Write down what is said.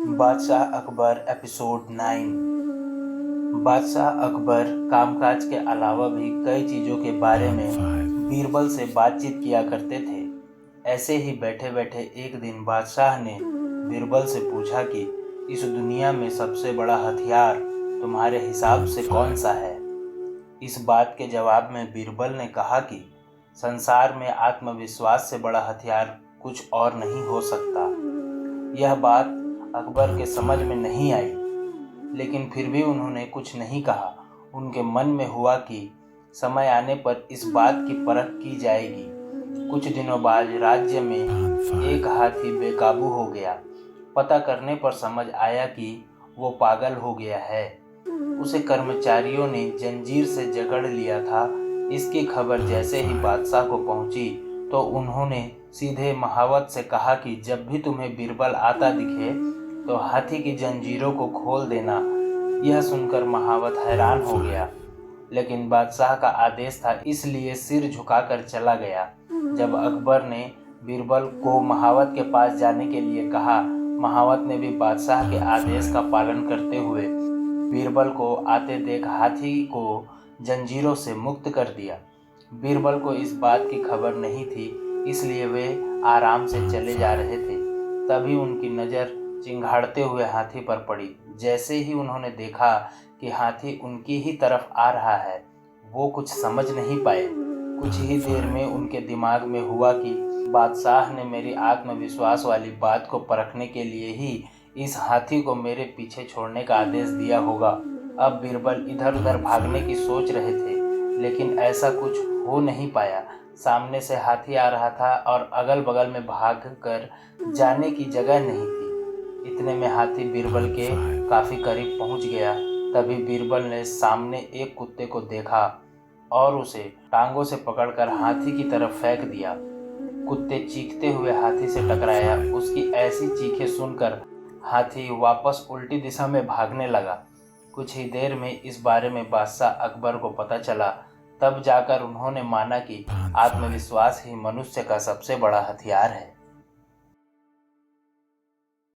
बादशाह अकबर एपिसोड 9। बादशाह अकबर कामकाज के अलावा भी कई चीज़ों के बारे में बीरबल से बातचीत किया करते थे। ऐसे ही बैठे बैठे एक दिन बादशाह ने बीरबल से पूछा कि इस दुनिया में सबसे बड़ा हथियार तुम्हारे हिसाब से कौन सा है। इस बात के जवाब में बीरबल ने कहा कि संसार में आत्मविश्वास से बड़ा हथियार कुछ और नहीं हो सकता। यह बात अकबर के समझ में नहीं आई, लेकिन फिर भी उन्होंने कुछ नहीं कहा। उनके मन में हुआ कि समय आने पर इस बात की परख की जाएगी। कुछ दिनों बाद राज्य में एक हाथी बेकाबू हो गया। पता करने पर समझ आया कि वो पागल हो गया है। उसे कर्मचारियों ने जंजीर से जकड़ लिया था। इसकी खबर जैसे ही बादशाह को पहुंची तो उन्होंने सीधे महावत से कहा कि जब भी तुम्हें बीरबल आता दिखे तो हाथी की जंजीरों को खोल देना। यह सुनकर महावत हैरान हो गया, लेकिन बादशाह का आदेश था, इसलिए सिर झुकाकर चला गया। जब अकबर ने बीरबल को महावत के पास जाने के लिए कहा, महावत ने भी बादशाह के आदेश का पालन करते हुए बीरबल को आते देख हाथी को जंजीरों से मुक्त कर दिया। बीरबल को इस बात की खबर नहीं थी, इसलिए वे आराम से चले जा रहे थे। तभी उनकी नज़र चिंघाड़ते हुए हाथी पर पड़ी। जैसे ही उन्होंने देखा कि हाथी उनकी ही तरफ आ रहा है, वो कुछ समझ नहीं पाए। कुछ ही देर में उनके दिमाग में हुआ कि बादशाह ने मेरी आत्मविश्वास वाली बात को परखने के लिए ही इस हाथी को मेरे पीछे छोड़ने का आदेश दिया होगा। अब बीरबल इधर उधर भागने की सोच रहे थे, लेकिन ऐसा कुछ हो नहीं पाया। सामने से हाथी आ रहा था और अगल बगल में भाग कर जाने की जगह नहीं थी। इतने में हाथी बीरबल के काफ़ी करीब पहुंच गया। तभी बीरबल ने सामने एक कुत्ते को देखा और उसे टांगों से पकड़कर हाथी की तरफ फेंक दिया। कुत्ते चीखते हुए हाथी से टकराया। उसकी ऐसी चीखें सुनकर हाथी वापस उल्टी दिशा में भागने लगा। कुछ ही देर में इस बारे में बादशाह अकबर को पता चला। तब जाकर उन्होंने माना कि आत्मविश्वास ही मनुष्य का सबसे बड़ा हथियार है।